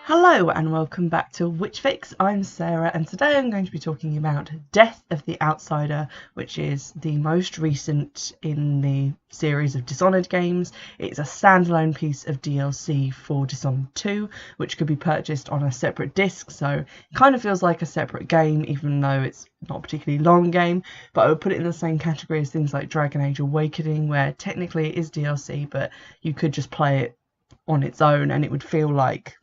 Hello and welcome back to Witchfix. I'm Sarah and today I'm going to be talking about Death of the Outsider, which is the most recent in the series of Dishonored games. It's a standalone piece of DLC for Dishonored 2, which could be purchased on a separate disc, so it kind of feels like a separate game even though it's not a particularly long game, but I would put it in the same category as things like Dragon Age Awakening, where technically it is DLC but you could just play it on its own and it would feel like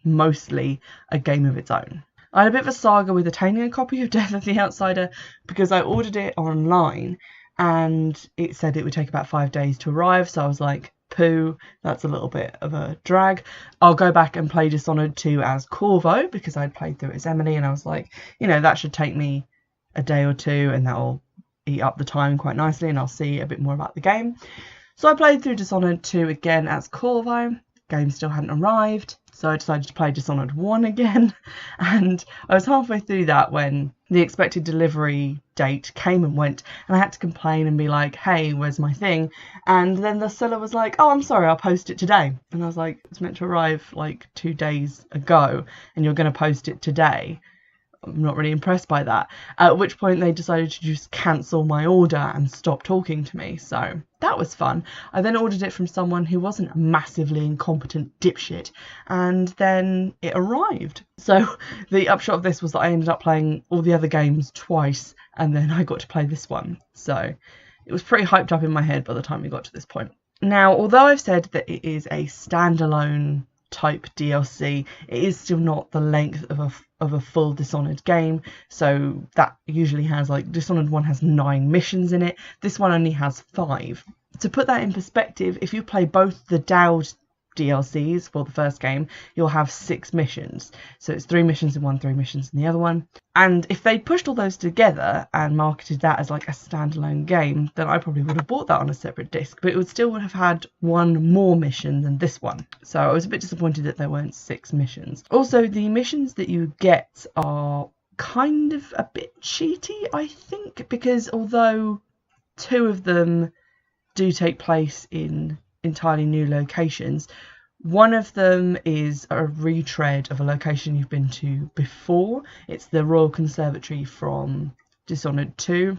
mostly a game of its own. I had a bit of a saga with attaining a copy of Death of the Outsider because I ordered it online and it said it would take about 5 days to arrive, so I was like, poo, that's a little bit of a drag. I'll go back and play Dishonored 2 as Corvo because I'd played through it as Emily and I was like, you know, that should take me a day or two and that'll eat up the time quite nicely and I'll see a bit more about the game. So I played through Dishonored 2 again as Corvo. Game still hadn't arrived, so I decided to play Dishonored 1 again, and I was halfway through that when the expected delivery date came and went, and I had to complain and be like, hey, where's my thing? And then the seller was like, oh, I'm sorry, I'll post it today. And I was like, it's meant to arrive like 2 days ago, and you're going to post it today? I'm not really impressed by that. At which point they decided to just cancel my order and stop talking to me, so that was fun. I then ordered it from someone who wasn't a massively incompetent dipshit, and then it arrived. So the upshot of this was that I ended up playing all the other games twice, and then I got to play this one. So it was pretty hyped up in my head by the time we got to this point. Now, although I've said that it is a standalone type DLC, it is still not the length of a full Dishonored game, so that usually has, like, Dishonored 1 has 9 missions in it, this one only has 5. To put that in perspective, if you play both the Dowd DLCs for the first game, you'll have 6 missions. So it's 3 missions in one, 3 missions in the other one. And if they pushed all those together and marketed that as like a standalone game, then I probably would have bought that on a separate disc, but it would still have had 1 more mission than this one. So I was a bit disappointed that there weren't 6 missions. Also, the missions that you get are kind of a bit cheaty, I think, because although 2 of them do take place in entirely new locations, one of them is a retread of a location you've been to before. It's the Royal Conservatory from Dishonored 2.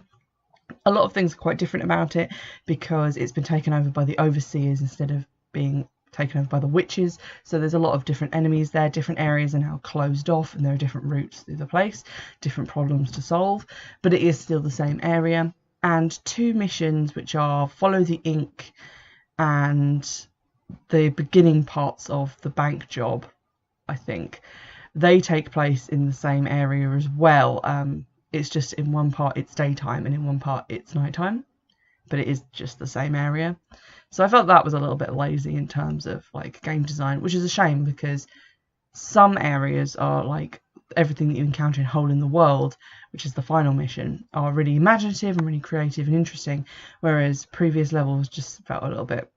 A lot of things are quite different about it because it's been taken over by the Overseers instead of being taken over by the Witches, so there's a lot of different enemies there, different areas are now closed off and there are different routes through the place, different problems to solve, but it is still the same area. And 2 missions which are Follow the Ink and the beginning parts of the bank job, I think, they take place in the same area as well. It's just in one part it's daytime and in one part it's nighttime, but it is just the same area. So I felt that was a little bit lazy in terms of like game design, which is a shame because some areas are like everything that you encounter in Hole in the World, which is the final mission, are really imaginative and really creative and interesting, whereas previous levels just felt a little bit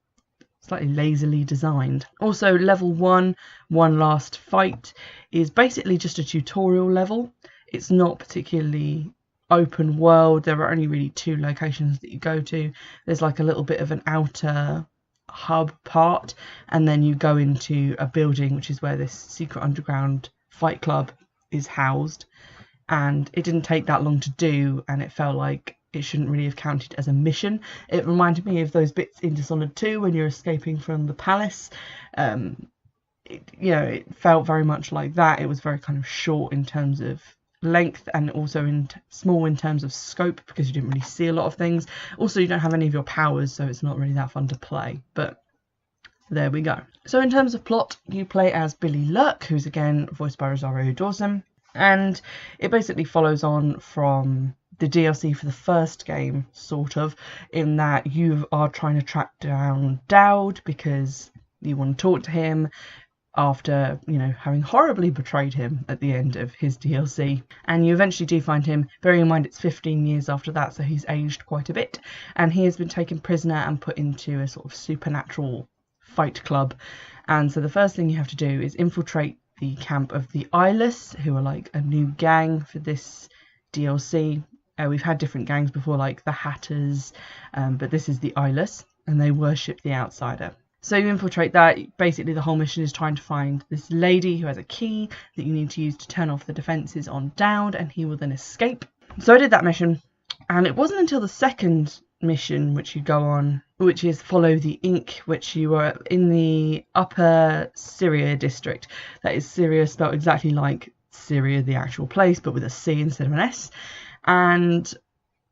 slightly lazily designed. Also, level 1, One Last Fight, is basically just a tutorial level. It's not particularly open world. There are only really 2 locations that you go to. There's like a little bit of an outer hub part, and then you go into a building which is where this secret underground fight club is housed, and it didn't take that long to do and it felt like it shouldn't really have counted as a mission. It reminded me of those bits in Dishonored 2 when you're escaping from the palace. It felt very much like that. It was very kind of short in terms of length and also small in terms of scope because you didn't really see a lot of things. Also, you don't have any of your powers, so it's not really that fun to play, but there we go. So in terms of plot, you play as Billy Lurk, who's again voiced by Rosario Dawson, and it basically follows on from the DLC for the first game, sort of, in that you are trying to track down Dowd because you want to talk to him after, having horribly betrayed him at the end of his DLC. And you eventually do find him, bearing in mind it's 15 years after that, so he's aged quite a bit, and he has been taken prisoner and put into a sort of supernatural fight club. And so the first thing you have to do is infiltrate the camp of the Eyeless, who are like a new gang for this DLC. We've had different gangs before, like the Hatters, but this is the Eyeless, and they worship the Outsider. So you infiltrate that. Basically the whole mission is trying to find this lady who has a key that you need to use to turn off the defences on Dowd, and he will then escape. So I did that mission, and it wasn't until the second mission which you go on, which is Follow the Ink, which you are in the Upper Syria district. That is Syria spelled exactly like Syria, the actual place, but with a C instead of an S. And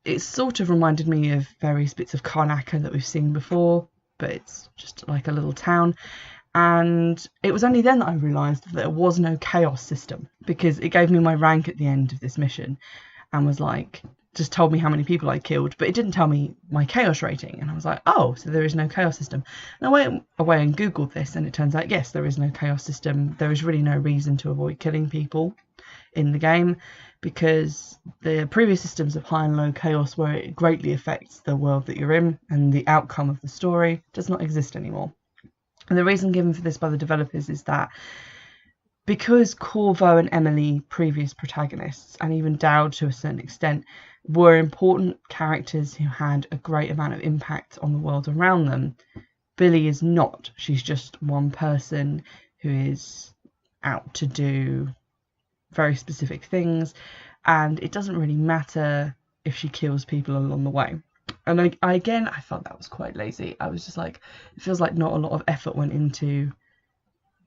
it sort of reminded me of various bits of Karnaca that we've seen before, but it's just like a little town. And it was only then that I realised that there was no chaos system, because it gave me my rank at the end of this mission and was like, just told me how many people I killed, but it didn't tell me my chaos rating. And I was like, oh, so there is no chaos system. And I went away and Googled this, and it turns out, yes, there is no chaos system. There is really no reason to avoid killing people in the game, because the previous systems of high and low chaos, where it greatly affects the world that you're in and the outcome of the story, does not exist anymore. And the reason given for this by the developers is that because Corvo and Emily, previous protagonists, and even Dowd to a certain extent, were important characters who had a great amount of impact on the world around them, Billy is not. She's just one person who is out to do very specific things, and it doesn't really matter if she kills people along the way. And I felt that was quite lazy. I was just like, it feels like not a lot of effort went into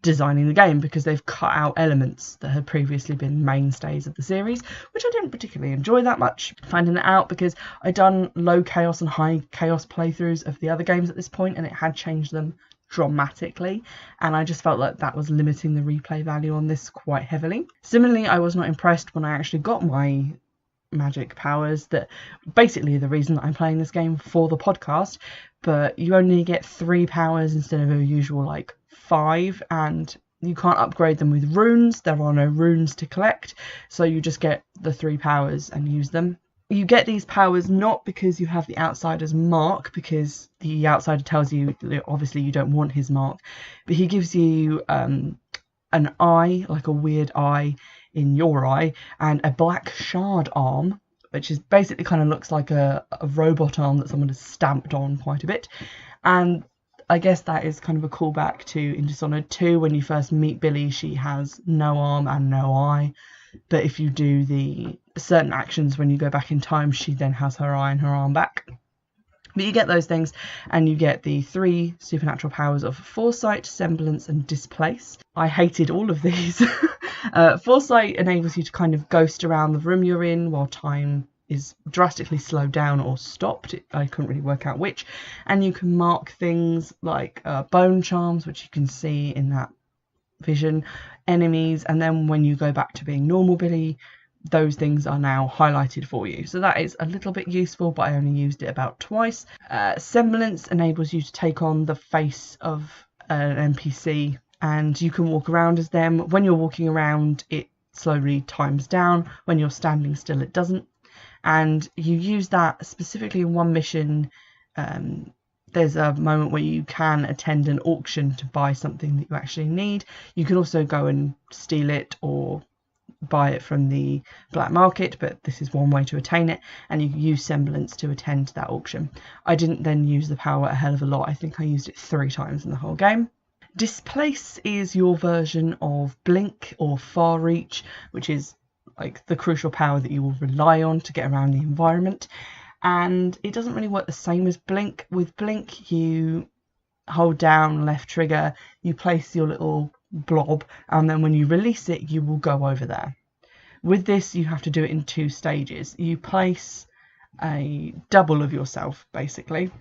designing the game, because they've cut out elements that had previously been mainstays of the series, which I didn't particularly enjoy that much, finding it out, because I'd done low chaos and high chaos playthroughs of the other games at this point, and it had changed them dramatically, and I just felt like that was limiting the replay value on this quite heavily. Similarly, I was not impressed when I actually got my magic powers, that basically the reason that I'm playing this game for the podcast, but you only get 3 powers instead of a usual like 5, and you can't upgrade them with runes. There are no runes to collect, so you just get the 3 powers and use them. You get these powers not because you have the outsider's mark, because the outsider tells you that obviously you don't want his mark, but he gives you an eye, like a weird eye in your eye, and a black shard arm, which is basically kind of looks like a robot arm that someone has stamped on quite a bit. And I guess that is kind of a callback to in Dishonored 2, when you first meet Billy, she has no arm and no eye. But if you do the certain actions when you go back in time, she then has her eye and her arm back. But you get those things, and you get the 3 supernatural powers of Foresight, Semblance, and Displace. I hated all of these. Foresight enables you to kind of ghost around the room you're in while time is drastically slowed down or stopped. I couldn't really work out which. And you can mark things like bone charms, which you can see in that vision, enemies, and then when you go back to being normal Billy, those things are now highlighted for you. So that is a little bit useful, but I only used it about twice. Semblance enables you to take on the face of an NPC, and you can walk around as them. When you're walking around, it slowly times down. When you're standing still, it doesn't. And you use that specifically in one mission. There's a moment where you can attend an auction to buy something that you actually need. You can also go and steal it or buy it from the black market, but this is one way to attain it, and you use Semblance to attend to that auction. I didn't then use the power a hell of a lot. I think I used it 3 times in the whole game. Displace is your version of Blink or Far Reach, which is like the crucial power that you will rely on to get around the environment. And it doesn't really work the same as Blink. With Blink, you hold down left trigger, you place your little blob, and then when you release it, you will go over there. With this, you have to do it in 2 stages. You place a double of yourself, basically,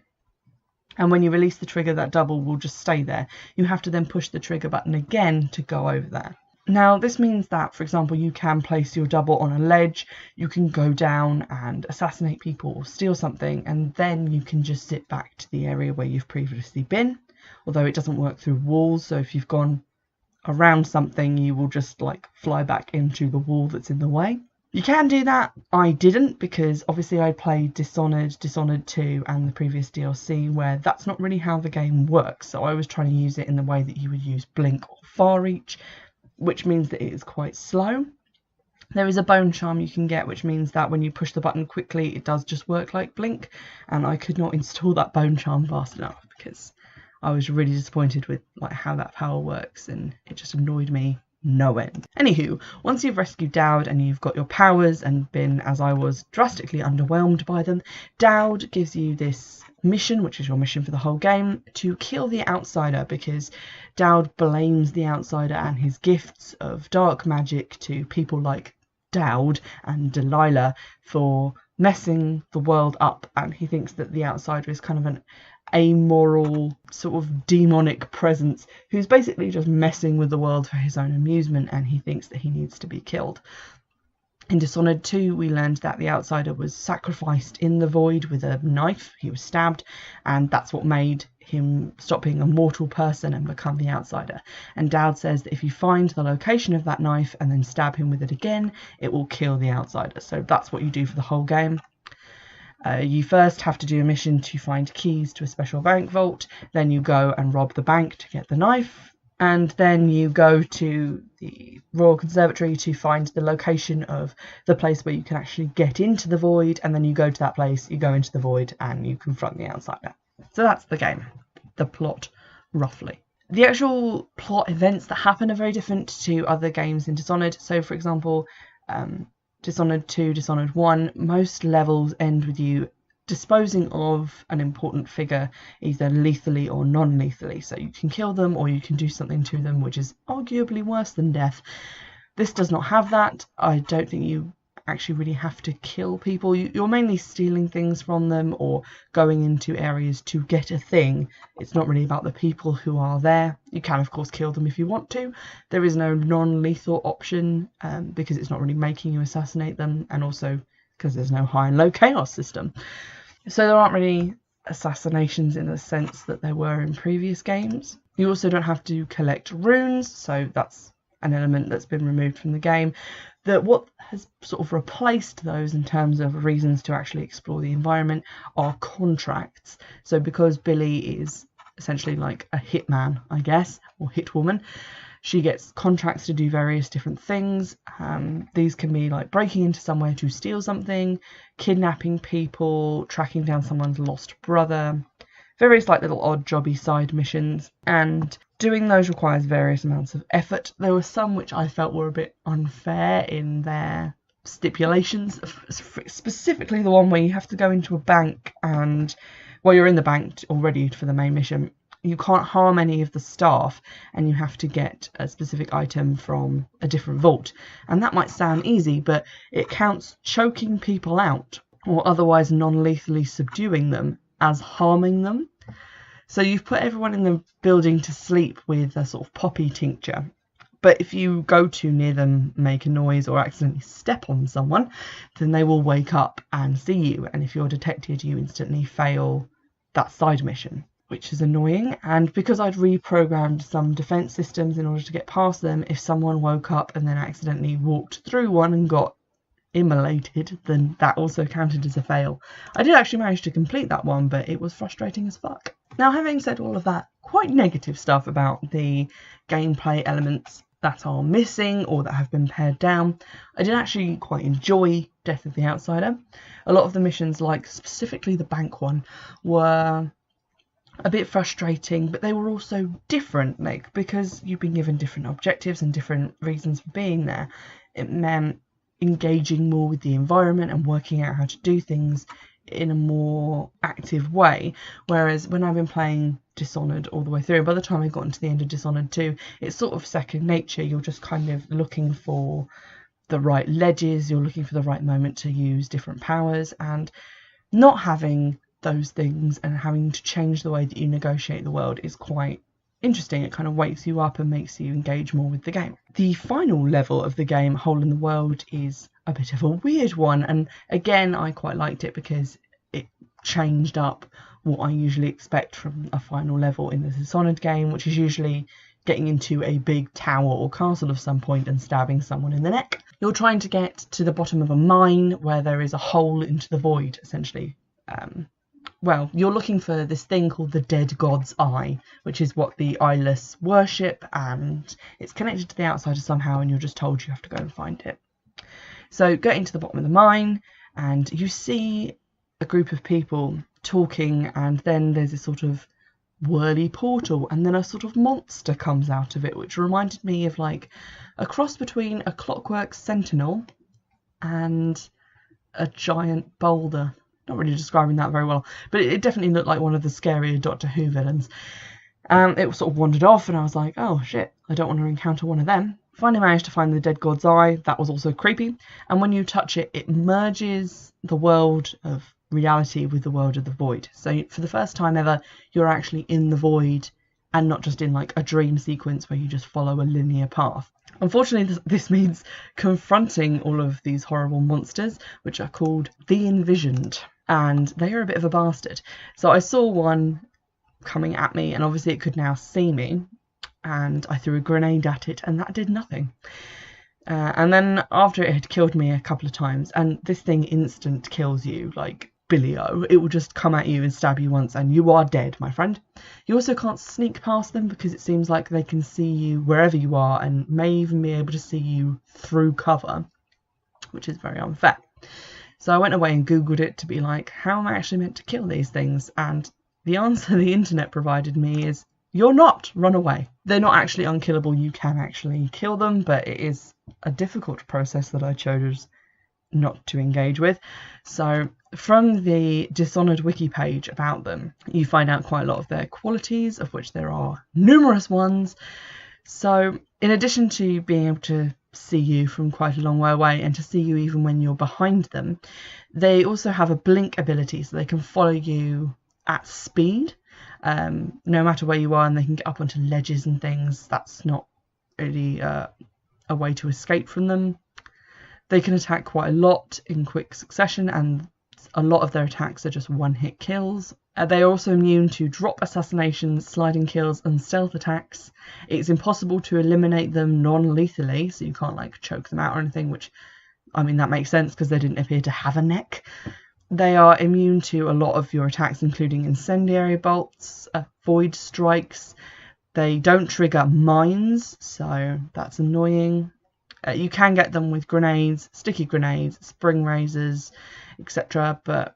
and when you release the trigger, that double will just stay there. You have to then push the trigger button again to go over there. Now, this means that, for example, you can place your double on a ledge, you can go down and assassinate people or steal something, and then you can just sit back to the area where you've previously been, although it doesn't work through walls. So if you've gone around something, you will just like fly back into the wall that's in the way. You can do that. I didn't, because obviously I played Dishonored, Dishonored 2 and the previous DLC, where that's not really how the game works. So I was trying to use it in the way that you would use Blink or Far Reach, which means that it is quite slow. There is a bone charm you can get, which means that when you push the button quickly, it does just work like Blink, and I could not install that bone charm fast enough because I was really disappointed with like how that power works, and it just annoyed me no end. Anywho, once you've rescued Dowd and you've got your powers and been, as I was, drastically underwhelmed by them, Dowd gives you this mission, which is your mission for the whole game, to kill the outsider, because Dowd blames the outsider and his gifts of dark magic to people like Dowd and Delilah for messing the world up, and he thinks that the outsider is kind of an amoral sort of demonic presence who's basically just messing with the world for his own amusement, and he thinks that he needs to be killed. In Dishonored 2, we learned that the outsider was sacrificed in the void with a knife. He was stabbed, and that's what made him stop being a mortal person and become the outsider. And Dowd says that if you find the location of that knife and then stab him with it again, it will kill the outsider. So that's what you do for the whole game. You first have to do a mission to find keys to a special bank vault, then you go and rob the bank to get the knife, and then you go to the Royal Conservatory to find the location of the place where you can actually get into the void, and then you go to that place, you go into the void, and you confront the outsider. So that's the game, the plot, roughly. The actual plot events that happen are very different to other games in Dishonored. So, for example, Dishonored 2, Dishonored 1, most levels end with you disposing of an important figure, either lethally or non-lethally. So you can kill them or you can do something to them, which is arguably worse than death. This does not have that. I don't think you actually really have to kill people. You're mainly stealing things from them or going into areas to get a thing. It's not really about the people who are there. You can, of course, kill them if you want to. There is no non-lethal option because it's not really making you assassinate them, and also because there's no high and low chaos system. So there aren't really assassinations in the sense that there were in previous games. You also don't have to collect runes, so that's an element that's been removed from the game. What has sort of replaced those in terms of reasons to actually explore the environment are contracts. So because Billy is essentially like a hitman, I guess, or hitwoman, she gets contracts to do various different things. These can be like breaking into somewhere to steal something, kidnapping people, tracking down someone's lost brother, various like little odd jobby side missions, and doing those requires various amounts of effort. There were some which I felt were a bit unfair in their stipulations, specifically the one where you have to go into a bank and, well, you're in the bank already for the main mission. You can't harm any of the staff and you have to get a specific item from a different vault. And that might sound easy, but it counts choking people out or otherwise non-lethally subduing them as harming them. So you've put everyone in the building to sleep with a sort of poppy tincture. But if you go too near them, make a noise or accidentally step on someone, then they will wake up and see you. And if you're detected, you instantly fail that side mission, which is annoying. And because I'd reprogrammed some defense systems in order to get past them, if someone woke up and then accidentally walked through one and got immolated, then that also counted as a fail. I did actually manage to complete that one, but it was frustrating as fuck. Now, having said all of that quite negative stuff about the gameplay elements that are missing or that have been pared down, I did actually quite enjoy Death of the Outsider. A lot of the missions, like specifically the bank one, were a bit frustrating, but they were also different, like because you've been given different objectives and different reasons for being there. It meant engaging more with the environment and working out how to do things in a more active way, whereas when I've been playing Dishonored all the way through, by the time I got into the end of Dishonored 2, it's sort of second nature. You're just kind of looking for the right ledges, you're looking for the right moment to use different powers, and not having those things and having to change the way that you negotiate the world is quite interesting. It kind of wakes you up and makes you engage more with the game. The final level of the game, Hole in the World, is a bit of a weird one, and again I quite liked it because it changed up what I usually expect from a final level in the Dishonored game, which is usually getting into a big tower or castle of some point and stabbing someone in the neck. You're trying to get to the bottom of a mine where there is a hole into the void, essentially. Well, you're looking for this thing called the Dead God's Eye, which is what the eyeless worship, and it's connected to the outsider somehow, and you're just told you have to go and find it. So getting to the bottom of the mine, and you see a group of people talking, and then there's this sort of whirly portal, and then a sort of monster comes out of it, which reminded me of like a cross between a Clockwork Sentinel and a giant boulder. Not really describing that very well, but it definitely looked like one of the scarier Doctor Who villains. It sort of wandered off, and I was like, oh shit, I don't want to encounter one of them. Finally managed to find the Dead God's Eye. That was also creepy. And when you touch it, it merges the world of reality with the world of the void. So for the first time ever, you're actually in the void and not just in like a dream sequence where you just follow a linear path. Unfortunately, this means confronting all of these horrible monsters, which are called the Envisioned. And they are a bit of a bastard. So I saw one coming at me, and obviously it could now see me, and I threw a grenade at it, and that did nothing. And then after it had killed me a couple of times, and this thing instant kills you like Billy-O, it will just come at you and stab you once and you are dead, my friend. You also can't sneak past them because it seems like they can see you wherever you are and may even be able to see you through cover, which is very unfair. So I went away and googled it to be like, how am I actually meant to kill these things? And the answer the internet provided me is, you're not, run away. They're not actually unkillable, you can actually kill them, but it is a difficult process that I chose not to engage with. So from the Dishonoured wiki page about them, you find out quite a lot of their qualities, of which there are numerous ones. So in addition to being able to see you from quite a long way away and to see you even when you're behind them, they also have a blink ability, so they can follow you at speed, no matter where you are, and they can get up onto ledges and things. That's not really a way to escape from them. They can attack quite a lot in quick succession, and a lot of their attacks are just one-hit kills. They are also immune to drop assassinations, sliding kills, and stealth attacks. It's impossible to eliminate them non-lethally, so you can't like choke them out or anything, which, I mean, that makes sense because they didn't appear to have a neck. They are immune to a lot of your attacks, including incendiary bolts, void strikes. They don't trigger mines, so that's annoying. You can get them with grenades, sticky grenades, spring razors, etc., but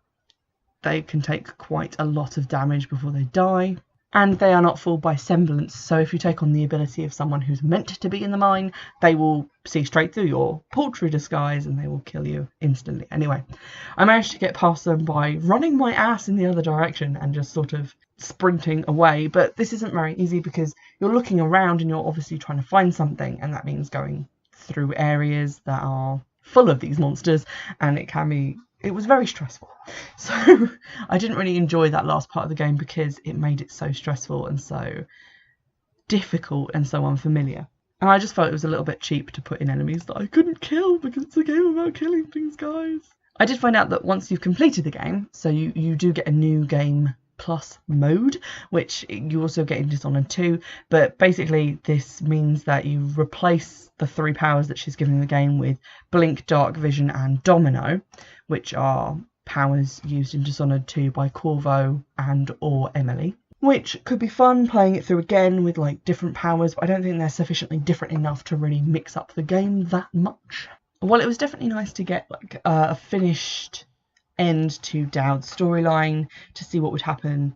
they can take quite a lot of damage before they die. And they are not fooled by semblance, so if you take on the ability of someone who's meant to be in the mine, they will see straight through your paltry disguise and they will kill you instantly. Anyway, I managed to get past them by running my ass in the other direction and just sort of sprinting away, but this isn't very easy because you're looking around and you're obviously trying to find something, and that means going through areas that are full of these monsters, and it was very stressful. So I didn't really enjoy that last part of the game because it made it so stressful and so difficult and so unfamiliar. And I just felt it was a little bit cheap to put in enemies that I couldn't kill because it's a game about killing things, guys. I did find out that once you've completed the game, so you do get a new game plus mode, which you also get in Dishonored 2, but basically this means that you replace the 3 powers that she's giving the game with Blink, Dark Vision and Domino, which are powers used in Dishonored 2 by Corvo and or Emily, which could be fun playing it through again with like different powers, but I don't think they're sufficiently different enough to really mix up the game that much. Well, it was definitely nice to get like a finished end to Dowd's storyline, to see what would happen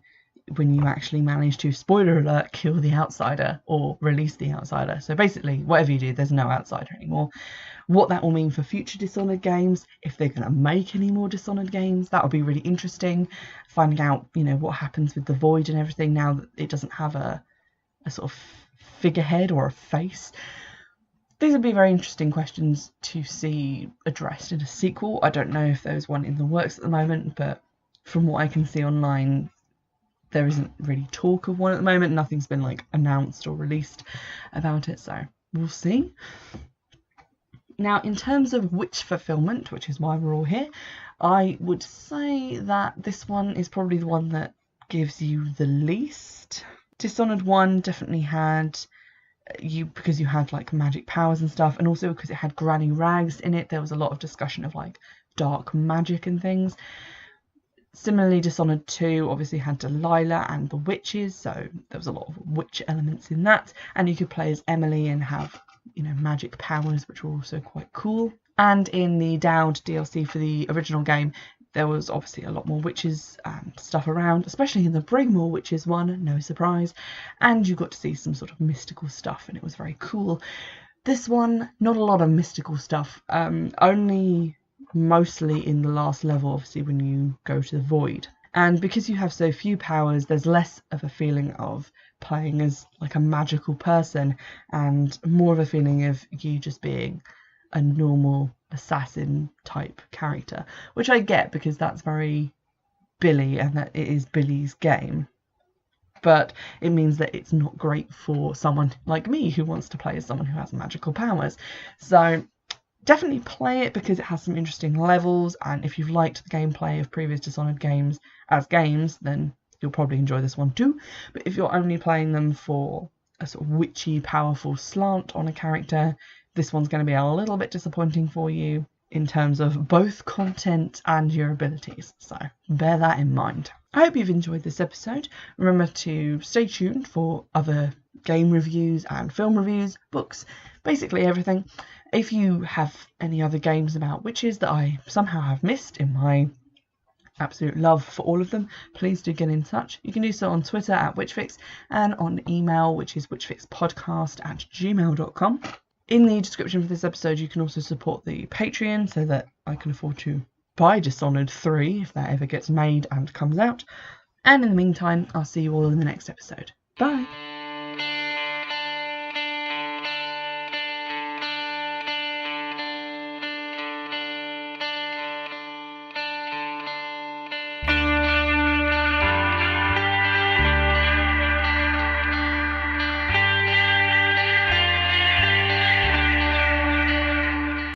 when you actually manage to, spoiler alert, kill the outsider or release the outsider. So basically, whatever you do, there's no outsider anymore. What that will mean for future Dishonored games, if they're going to make any more Dishonored games, that would be really interesting. Finding out, you know, what happens with the Void and everything now that it doesn't have a sort of figurehead or a face. These would be very interesting questions to see addressed in a sequel. I don't know if there's one in the works at the moment, but from what I can see online, there isn't really talk of one at the moment. Nothing's been like announced or released about it, so we'll see. Now, in terms of wish fulfillment, which is why we're all here, I would say that this one is probably the one that gives you the least. Dishonored 1 definitely had because you had like magic powers and stuff, and also because it had Granny Rags in it, there was a lot of discussion of like dark magic and things. Similarly, Dishonored 2 obviously had Delilah and the witches, so there was a lot of witch elements in that, and you could play as Emily and have, you know, magic powers, which were also quite cool. And in the Dowd DLC for the original game, there was obviously a lot more witches and stuff around, especially in the Brigmore Witches one, no surprise, and you got to see some sort of mystical stuff, and it was very cool. This one, not a lot of mystical stuff, only mostly in the last level, obviously, when you go to the Void. And because you have so few powers, there's less of a feeling of playing as like a magical person and more of a feeling of you just being a normal assassin type character, which I get because that's very Billy and that it is Billy's game. But it means that it's not great for someone like me who wants to play as someone who has magical powers. So definitely play it because it has some interesting levels, and if you've liked the gameplay of previous Dishonored games as games, then you'll probably enjoy this one too. But if you're only playing them for a sort of witchy, powerful slant on a character, this one's going to be a little bit disappointing for you in terms of both content and your abilities. So bear that in mind. I hope you've enjoyed this episode. Remember to stay tuned for other game reviews and film reviews, books, basically everything. If you have any other games about witches that I somehow have missed in my absolute love for all of them, please do get in touch. You can do so on Twitter at Witchfix and on email, which is witchfixpodcast@gmail.com. In the description for this episode, you can also support the Patreon so that I can afford to buy Dishonored 3 if that ever gets made and comes out. And in the meantime, I'll see you all in the next episode. Bye!